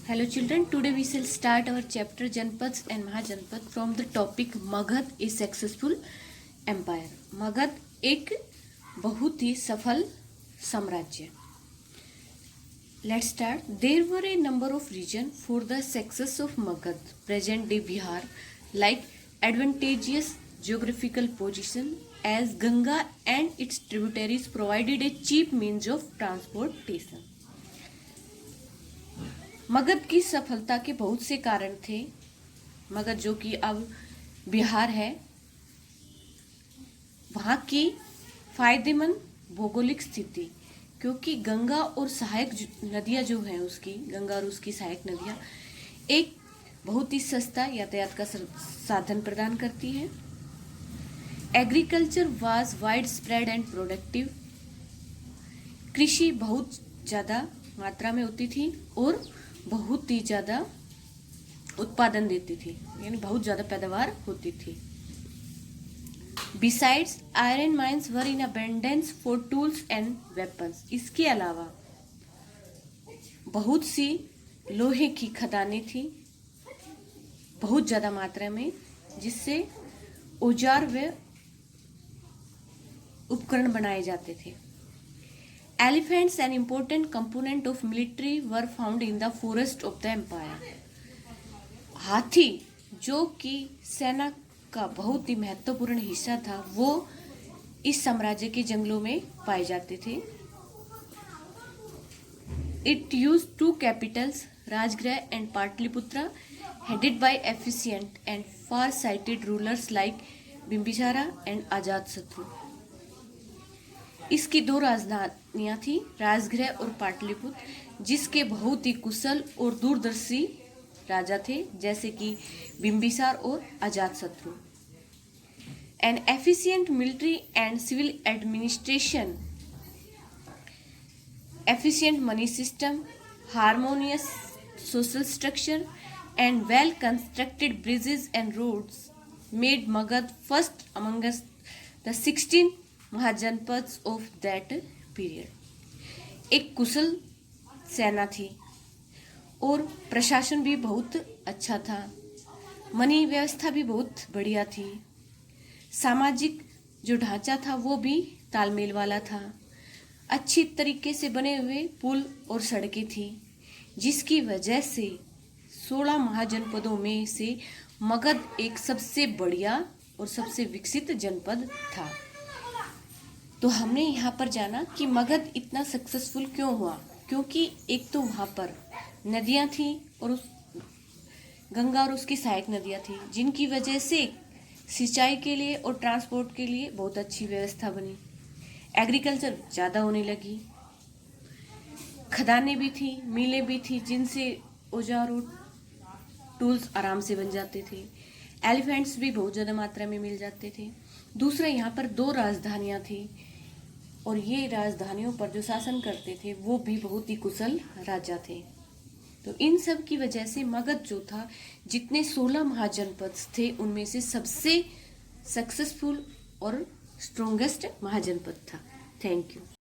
Hello children, today we shall start our chapter Janpads and Mahajanpad from the topic Magध a successful empire. Magadh एक बहुत ही सफल साम्राज्य. Let's start. There were a number of reasons for the success of Magध. Present day Bihar, like advantageous geographical position as Ganga and its tributaries provided a cheap means of transportation. Magadh की सफलता के बहुत से कारण थे. मगध जो कि अब बिहार है, वहाँ की फायदेमंद भौगोलिक स्थिति, क्योंकि गंगा और सहायक नदियाँ जो हैं उसकी, गंगा और उसकी सहायक नदियाँ एक बहुत ही सस्ता यातायात का साधन प्रदान करती है. Agriculture was wide spread and productive. कृषि बहुत ज़्यादा मात्रा में होती थी और बहुत ही ज़्यादा उत्पादन देती थी, यानी बहुत ज़्यादा पैदावार होती थी. Besides iron mines were in abundance for tools and weapons. इसके अलावा बहुत सी लोहे की खदानें थी बहुत ज़्यादा मात्रा में, जिससे औजार व उपकरण बनाए जाते थे. Elephants, an important component of military, were found in the forest of the empire. हाथी जो कि सेना का बहुत ही महत्वपूर्ण हिस्सा था, वो इस साम्राज्य के जंगलों में पाए जाते थे. It used two capitals, Rajgriha and Patliputra, headed by efficient and far-sighted rulers like Bimbisara and Ajatasattu. इसकी दो राजधानियां थी, राजगृह और पाटलिपुत्र, जिसके बहुत ही कुशल और दूरदर्शी राजा थे, जैसे कि बिंबिसार और Ajatashatru. An efficient military and civil administration, efficient money system, harmonious social structure and well constructed bridges and roads made Magadha first amongst the 16 महाजनपद्स ऑफ दैट पीरियड. एक कुशल सेना थी और प्रशासन भी बहुत अच्छा था. मनी व्यवस्था भी बहुत बढ़िया थी. सामाजिक जो ढांचा था वो भी तालमेल वाला था. अच्छी तरीके से बने हुए पुल और सड़कें थी, जिसकी वजह से 16 महाजनपदों में से मगध एक सबसे बढ़िया और सबसे विकसित जनपद था. तो हमने यहाँ पर जाना कि मगध इतना सक्सेसफुल क्यों हुआ, क्योंकि एक तो वहाँ पर नदियाँ थी और उस गंगा और उसकी सहायक नदियाँ थी, जिनकी वजह से सिंचाई के लिए और ट्रांसपोर्ट के लिए बहुत अच्छी व्यवस्था बनी. एग्रीकल्चर ज़्यादा होने लगी. खदानें भी थी, मिलें भी थी, जिनसे औजार और टूल्स आराम से बन जाते थे. एलिफेंट्स भी बहुत ज़्यादा मात्रा में मिल जाते थे. दूसरा, यहाँ पर 2 राजधानियाँ थी और ये राजधानियों पर जो शासन करते थे वो भी बहुत ही कुशल राजा थे. तो इन सब की वजह से मगध जो था, जितने 16 महाजनपद थे उनमें से सबसे सक्सेसफुल और स्ट्रॉन्गेस्ट महाजनपद था. Thank you.